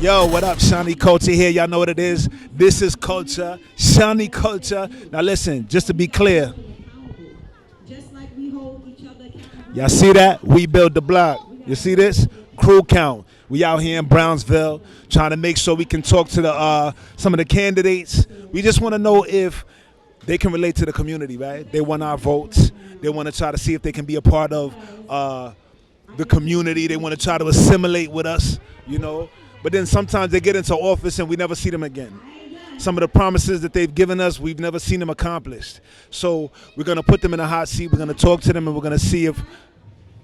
Yo, what up, Shawnee Culture here. Y'all know what it is. This is Culture, Shawnee Culture. Now listen, just to be clear. Y'all see that? We build the block. You see this? Crew count. We out here in Brownsville trying to make sure we can talk to the some of the candidates. We just want to know if they can relate to the community, right? They want our votes. They want to try to see if they can be a part of the community. They want to try to assimilate with us, you know. But then sometimes they get into office and we never see them again. Some of the promises that they've given us, we've never seen them accomplished. So we're going to put them in a hot seat. We're going to talk to them and we're going to see if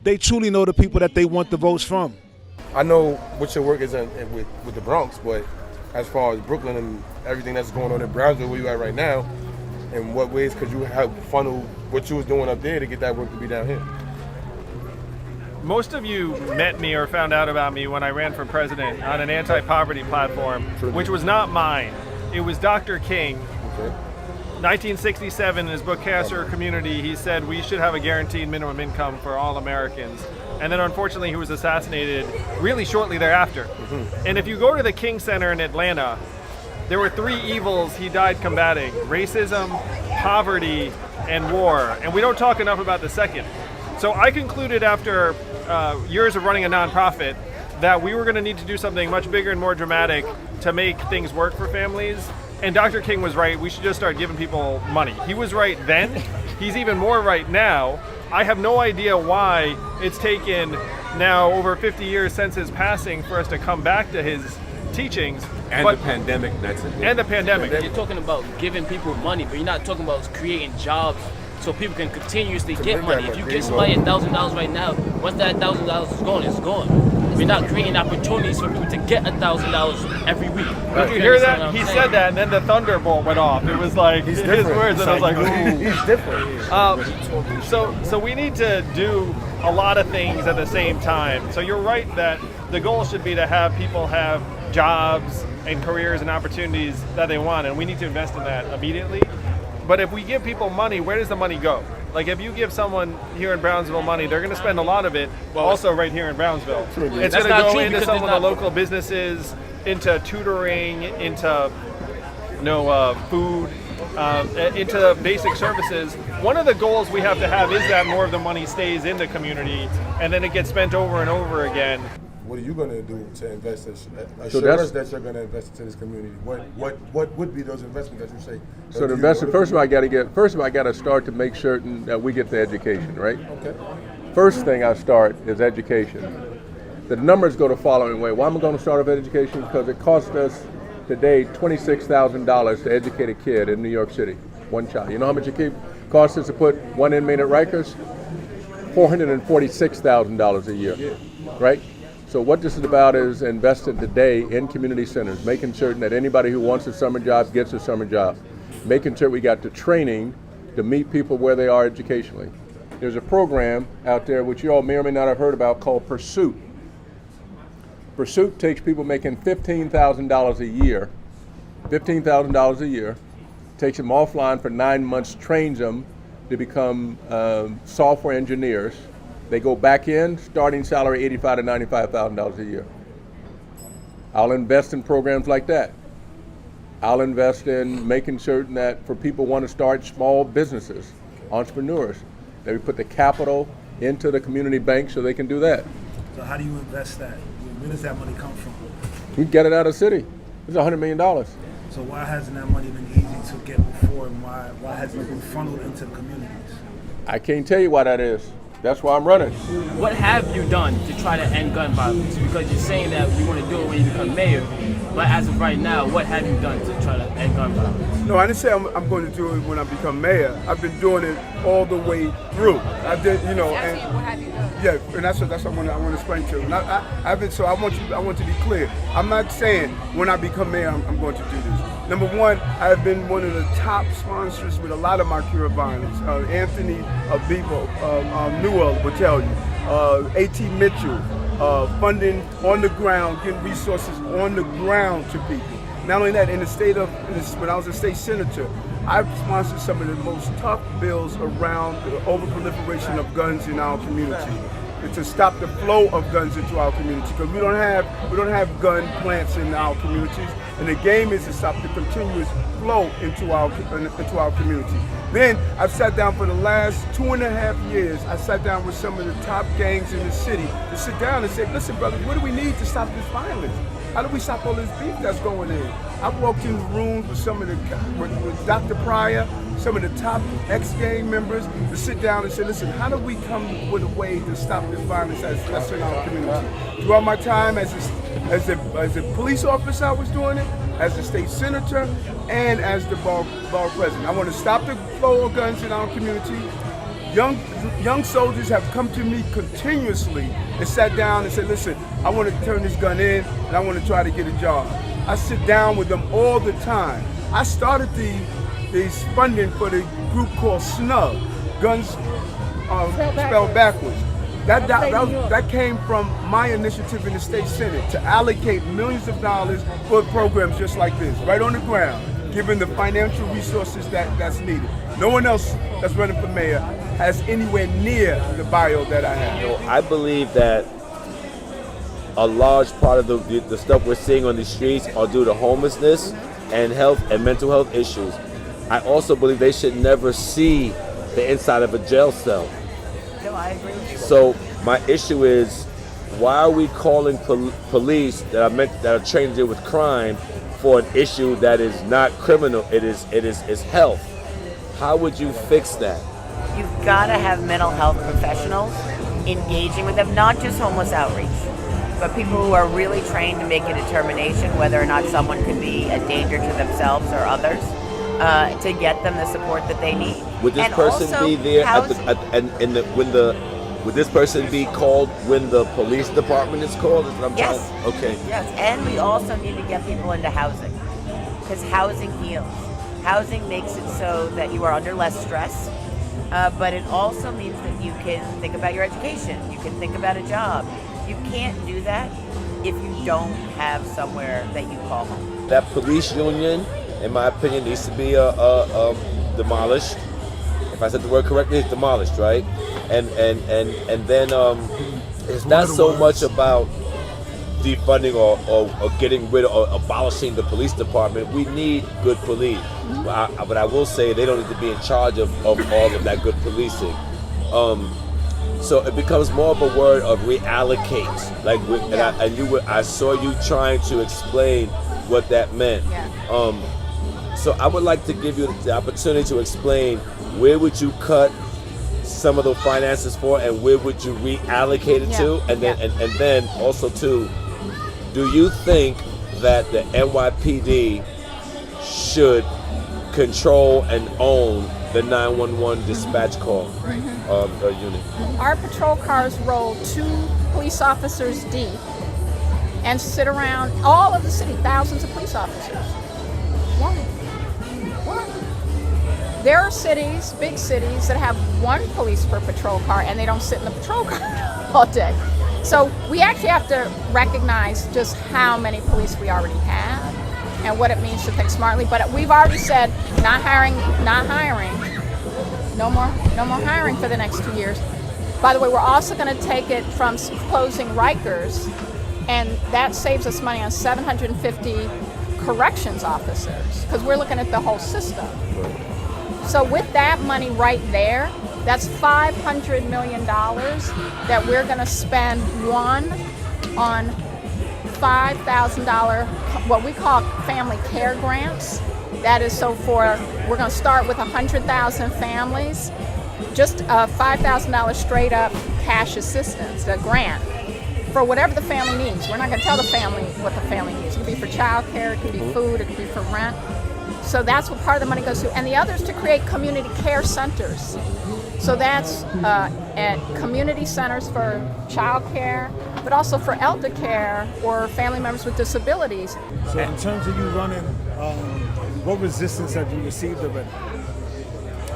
they truly know the people that they want the votes from. I know what your work is with the Bronx, but as far as Brooklyn and everything that's going on in Brownsville, where you at right now, in what ways could you help funnel what you was doing up there to get that work to be down here? Most of you met me or found out about me when I ran for president on an anti-poverty platform, which was not mine. It was Dr. King. Okay. 1967, in his book Cancer Community, he said we should have a guaranteed minimum income for all Americans. And then unfortunately he was assassinated really shortly thereafter. Mm-hmm. And if you go to the King Center in Atlanta, there were three evils he died combating: racism, poverty, and war. And we don't talk enough about the second. So I concluded after years of running a nonprofit that we were going to need to do something much bigger and more dramatic to make things work for families. And Dr. King was right. We should just start giving people money. He was right then. He's even more right now. I have no idea why it's taken now over 50 years since his passing for us to come back to his teachings. And the pandemic, that's it. And the pandemic. You're talking about giving people money, but you're not talking about creating jobs so people can continuously get money. If you give somebody $1,000 right now, once that $1,000 is gone, it's gone. We're not creating opportunities for people to get $1,000 every week. Did you hear that? He said that, and then the thunderbolt went off. It was like his words, and I was like, ooh. He's different. So we need to do a lot of things at the same time. So you're right that the goal should be to have people have jobs and careers and opportunities that they want, and we need to invest in that immediately. But if we give people money, where does the money go? Like if you give someone here in Brownsville money, they're going to spend a lot of it also right here in Brownsville. It's going to go into some of the local businesses, into tutoring, into food, into basic services. One of the goals we have to have is that more of the money stays in the community and then it gets spent over and over again. What are you going to do to invest? Assure us that you're going to invest into this community. What would be those investments that you say? So the investment, first of all, I got to start to make certain that we get the education, right? Okay. First thing I start is education. The numbers go the following way. Why am I going to start with education? Because it costs us today $26,000 to educate a kid in New York City, one child. You know how much it costs us to put one inmate at Rikers? $446,000 a year, right? So what this is about is investing today in community centers, making certain that anybody who wants a summer job gets a summer job, making sure we got the training to meet people where they are educationally. There's a program out there which you all may or may not have heard about called Pursuit. Pursuit takes people making $15,000 a year, takes them offline for 9 months, trains them to become software engineers. They go back in, starting salary $85,000 to $95,000 a year. I'll invest in programs like that. I'll invest in making certain that for people who want to start small businesses, entrepreneurs, that we put the capital into the community bank so they can do that. So how do you invest that? Where does that money come from? We get it out of the city. It's $100 million. So why hasn't that money been easy to get before, and why hasn't it been funneled into the communities? I can't tell you why that is. That's why I'm running. What have you done to try to end gun violence? Because you're saying that you want to do it when you become mayor, but as of right now, what have you done to try to end gun violence? No, I didn't say I'm going to do it when I become mayor. I've been doing it all the way through. I did, and what have you done? Yeah, and that's what I want to explain to you. And I want to be clear. I'm not saying when I become mayor I'm going to do this. Number one, I've been one of the top sponsors with a lot of my cure of violence. Anthony Bebo, Newell will tell you. A.T. Mitchell, funding on the ground, getting resources on the ground to people. Not only that, when I was a state senator, I've sponsored some of the most tough bills around the overproliferation of guns in our community. to stop the flow of guns into our community, because we don't have gun plants in our communities, and the game is to stop the continuous flow into our community. Then I've sat down for the last 2.5 years. I sat down with some of the top gangs in the city to sit down and say, listen, brothers, what do we need to stop this violence? How do we stop all this beef that's going in? I've walked in rooms with some of with Dr. Pryor, some of the top ex-gang members to sit down and say, listen, how do we come with a way to stop this violence that's in our community? Throughout my time as a police officer, I was doing it, as a state senator, and as the bar president. I want to stop the flow of guns in our community. Young soldiers have come to me continuously and sat down and said, listen, I want to turn this gun in and I want to try to get a job. I sit down with them all the time. I started the funding for the group called SNUG, Guns Spelled Backwards. That came from my initiative in the state senate to allocate millions of dollars for programs just like this, right on the ground, given the financial resources that's needed. No one else that's running for mayor has anywhere near the bio that I have. You know, I believe that a large part of the stuff we're seeing on the streets are due to homelessness and health and mental health issues. I also believe they should never see the inside of a jail cell. No, I agree with you. So my issue is, why are we calling police that are trained to deal with crime for an issue that is not criminal? It is health. How would you fix that? You've got to have mental health professionals engaging with them, not just homeless outreach, but people who are really trained to make a determination whether or not someone could be a danger to themselves or others, to get them the support that they need. Would this And person also be there would this person be called when the police department is called? Is what I'm Yes. trying- Okay. Yes, and we also need to get people into housing, because housing heals. Housing makes it so that you are under less stress, but it also means that you can think about your education, you can think about a job. You can't do that if you don't have somewhere that you call home. That police union, in my opinion, needs to be demolished. If I said the word correctly, it's demolished, right? And then it's not so much about defunding or getting rid of or abolishing the police department. We need good police. But I will say they don't need to be in charge of all of that good policing. So it becomes more of a word of reallocate. Like, I saw you trying to explain what that meant. Yeah. So I would like to give you the opportunity to explain, where would you cut some of the finances for, and where would you reallocate it to? And then also too, do you think that the NYPD should control and own the 911 dispatch call unit? Our patrol cars roll 2 police officers deep and sit around all of the city, thousands of police officers. Why? There are cities, big cities, that have 1 police per patrol car, and they don't sit in the patrol car all day. So we actually have to recognize just how many police we already have and what it means to think smartly. But we've already said not hiring, no more hiring for the next 2 years. By the way, we're also going to take it from closing Rikers, and that saves us money on 750 corrections officers, because we're looking at the whole system. So with that money right there, that's $500 million that we're going to spend, one, on $5,000, what we call family care grants. That is we're going to start with 100,000 families, just $5,000 straight up cash assistance, a grant, for whatever the family needs. We're not going to tell the family what the family needs. It could be for childcare, it could be food, it could be for rent. So that's what part of the money goes to. And the other is to create community care centers. So that's at community centers for child care, but also for elder care or family members with disabilities. So in terms of you running, what resistance have you received already?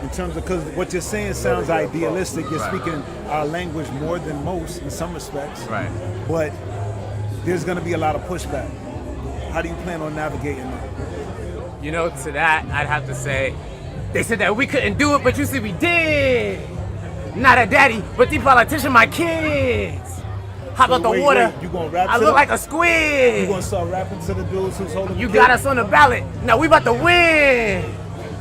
In terms of, because what you're saying sounds idealistic, you're speaking our language more than most in some respects, Right. but there's going to be a lot of pushback. How do you plan on navigating that? You know, to that, I'd have to say, they said that we couldn't do it, but you see we did. Not a daddy, but the politician, my kids. How about the water? You gonna rap? I look like a squid. You gonna start rapping to the dudes who's holding? You got us on the ballot. Now we about to win.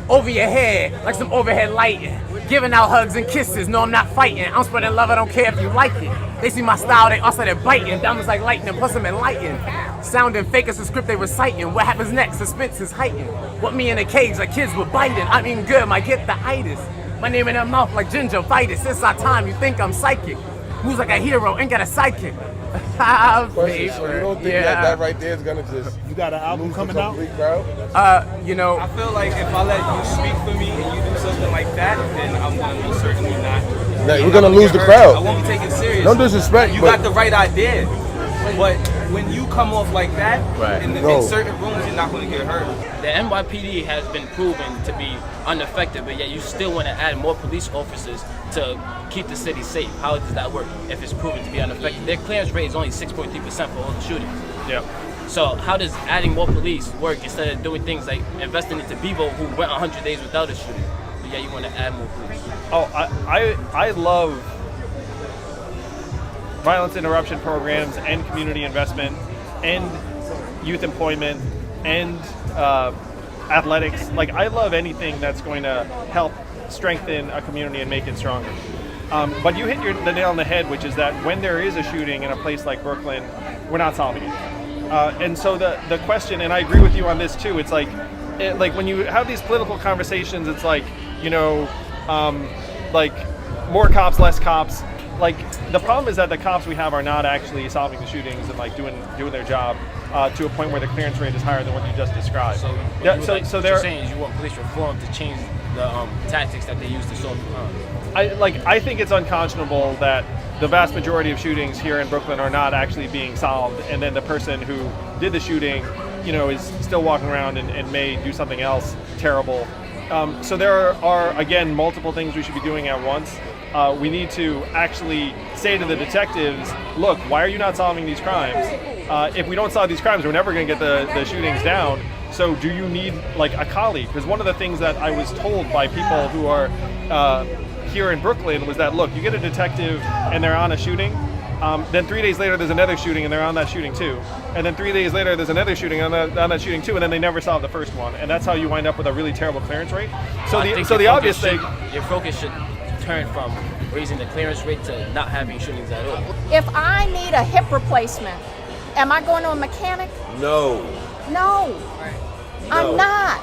Over your head, like some overhead lighting. Giving out hugs and kisses. No, I'm not fighting. I'm spreading love. I don't care if you like it. They see my style, they also they're biting. Diamonds like lightning, plus I'm enlightened. Sounding fake as a script they reciting. What happens next? Suspense is heightened. What me in a cage like kids were biting. I'm eating good, might get the itis. My name in their mouth like gingivitis. Since our time, you think I'm psychic. Who's like a hero, ain't got a sidekick. Question, so you don't think that right there is gonna just you got an album coming out? You know, I feel like if I let you speak for me and you do something like that, then I'm gonna most certainly not. We're gonna lose the crowd. I won't be taken serious. No disrespect. You got the right idea, but when you come off like that, in certain rooms, you're not gonna get hurt. The NYPD has been proven to be ineffective, but yet you still want to add more police officers to keep the city safe. How does that work if it's proven to be ineffective? Their clearance rate is only 6.3% for all the shootings. Yeah. So how does adding more police work instead of doing things like investing into Bebo, who went 100 days without a shooting, but yeah, you want to add more police? Oh, I love violence interruption programs and community investment and youth employment and athletics. Like, I love anything that's going to help strengthen a community and make it stronger. But you hit the nail on the head, which is that when there is a shooting in a place like Brooklyn, we're not solving it. And so the question, and I agree with you on this too, it's like when you have these political conversations, it's like, you know, like more cops, less cops. Like, the problem is that the cops we have are not actually solving the shootings and like doing their job to a point where the clearance rate is higher than what you just described. So what you're saying is you want police reform to change the tactics that they use to solve the crime. I think it's unconscionable that the vast majority of shootings here in Brooklyn are not actually being solved, and then the person who did the shooting, you know, is still walking around and may do something else terrible. So there are, again, multiple things we should be doing at once. We need to actually say to the detectives, look, why are you not solving these crimes? If we don't solve these crimes, we're never going to get the shootings down. So do you need like a colleague? Because one of the things that I was told by people who are here in Brooklyn was that, look, you get a detective and they're on a shooting, then 3 days later there's another shooting and they're on that shooting too. And then 3 days later there's another shooting on that shooting too, and then they never solve the first one. And that's how you wind up with a really terrible clearance rate. So the obvious thing... Your focus should turn from raising the clearance rate to not having shootings at all. If I need a hip replacement, am I going to a mechanic? No. No. I'm not.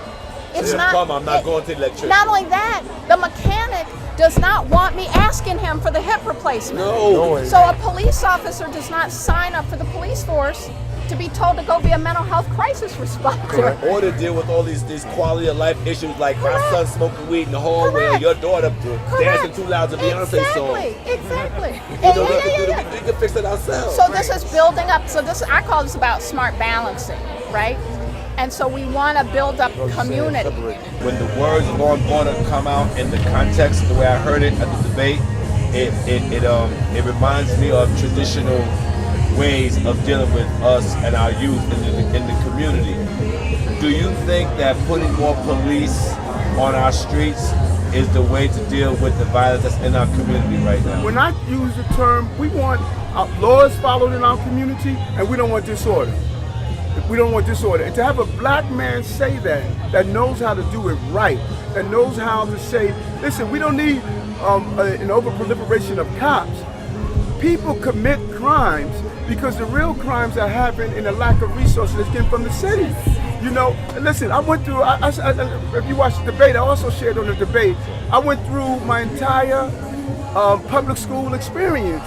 It's not. I'm not going to the electrician. Not only that, the mechanic does not want me asking him for the hip replacement. No. So a police officer does not sign up for the police force to be told to go be a mental health crisis responder. Or to deal with all these quality of life issues like my son smoking weed in the hallway, or your daughter dancing too loud to Beyonce song. Exactly. We can fix it ourselves. So this is building up. So I call this about smart balancing, right? And so we want to build up community. When the words "law and order" come out in the context, the way I heard it at the debate, it reminds me of traditional ways of dealing with us and our youth in the community. Do you think that putting more police on our streets is the way to deal with the violence that's in our community right now? When I use the term, we want laws followed in our community, and we don't want disorder. We don't want disorder. And to have a black man say that knows how to do it right, that knows how to say, listen, we don't need an over-proliferation of cops. People commit crimes because the real crimes are happening in the lack of resources that's getting from the city. You know, listen, I went through, if you watch the debate, I also shared on the debate, I went through my entire public school experience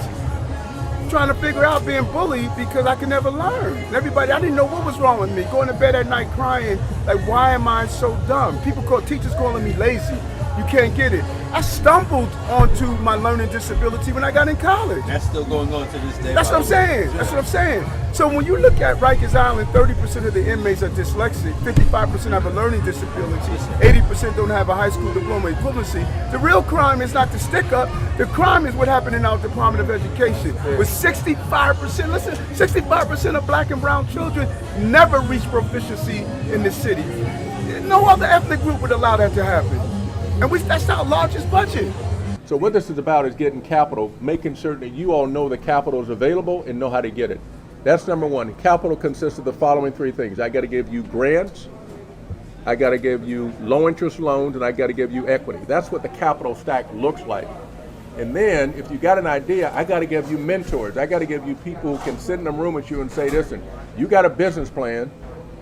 trying to figure out being bullied because I could never learn. And everybody, I didn't know what was wrong with me, going to bed at night crying, like, why am I so dumb? Teachers calling me lazy. You can't get it. I stumbled onto my learning disability when I got in college. That's still going on to this day. That's what I'm saying. That's what I'm saying. So when you look at Rikers Island, 30% of the inmates are dyslexic, 55% have a learning disability, 80% don't have a high school diploma equivalency. The real crime is not the stick up. The crime is what happened in our Department of Education. With 65%, listen, 65% of black and brown children never reach proficiency in the city. No other ethnic group would allow that to happen. And that's our largest budget. So what this is about is getting capital, making certain that you all know the capital is available and know how to get it. That's number one. Capital consists of the following three things. I got to give you grants, I got to give you low interest loans, and I got to give you equity. That's what the capital stack looks like. And then if you got an idea, I got to give you mentors. I got to give you people who can sit in a room with you and say, listen, you got a business plan,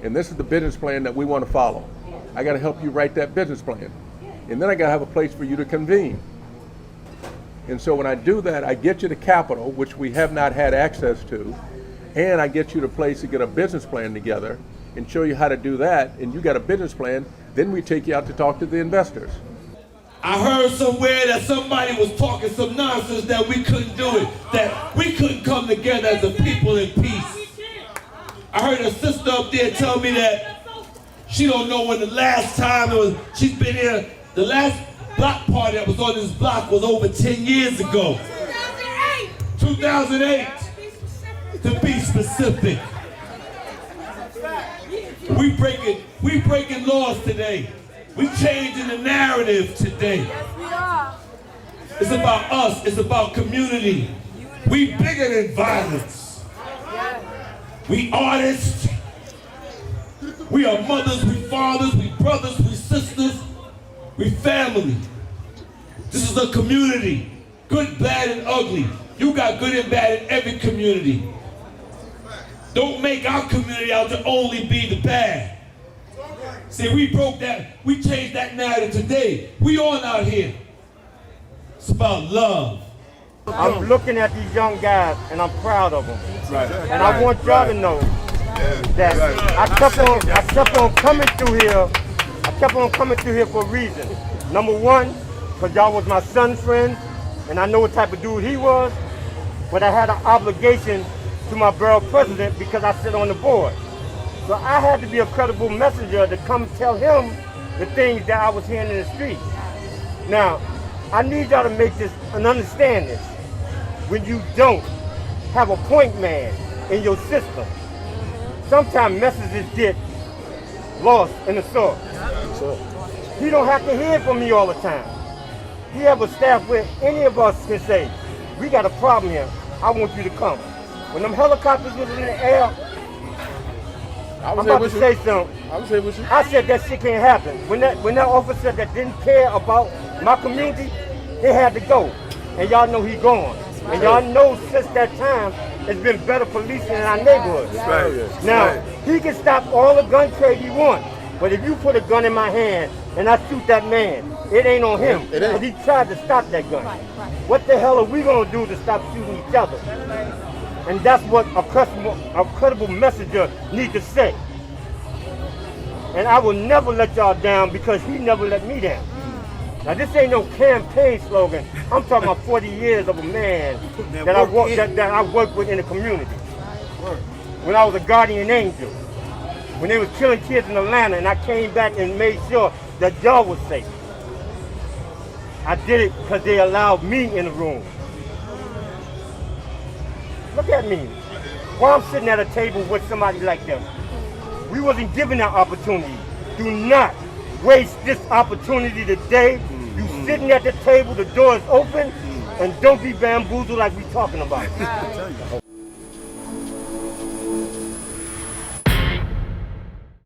and this is the business plan that we want to follow. I got to help you write that business plan. And then I got to have a place for you to convene. And so when I do that, I get you the capital, which we have not had access to, and I get you the place to get a business plan together and show you how to do that, and you got a business plan, then we take you out to talk to the investors. I heard somewhere that somebody was talking some nonsense that we couldn't do it, that we couldn't come together as a people in peace. I heard a sister up there tell me that she don't know when the last time it was, she's been here, the last block party that was on this block was over 10 years ago. 2008, to be specific. We breaking laws today. We changing the narrative today. Yes, we are. It's about us. It's about community. We bigger than violence. We artists. We are mothers. We fathers. We brothers. We sisters. We family. This is a community. Good, bad, and ugly. You got good and bad in every community. Don't make our community out to only be the bad. See, we broke that, we changed that narrative today. We on out here. It's about love. I'm looking at these young guys and I'm proud of them. Right. And I want y'all to know that I kept on coming through here. I kept on coming through here for a reason. Number one, because y'all was my son's friend, and I know what type of dude he was, but I had an obligation to my borough president because I sit on the board. So I had to be a credible messenger to come tell him the things that I was hearing in the streets. Now, I need y'all to make this and understand this. When you don't have a point man in your system, sometimes messages get lost in the sauce. He don't have to hear from me all the time. He have a staff where any of us can say, we got a problem here, I want you to come. When them helicopters was in the air, I'm about to say something. I said that shit can't happen. When that officer that didn't care about my community, he had to go. And y'all know he gone. And y'all know since that time, it's been better policing in our neighborhoods. Right. Now, he can stop all the gun trade he wants. But if you put a gun in my hand and I shoot that man, it ain't on him. Because he tried to stop that gun. What the hell are we going to do to stop shooting each other? And that's what a credible messenger needs to say. And I will never let y'all down because he never let me down. Now this ain't no campaign slogan. I'm talking about 40 years of a man that I worked with in the community. When I was a guardian angel. When they was killing kids in Atlanta and I came back and made sure that y'all was safe. I did it because they allowed me in the room. Look at me. Why I'm sitting at a table with somebody like them. We wasn't given that opportunity. Do not waste this opportunity today. You sitting at the table, the door is open, and don't be bamboozled like we talking about.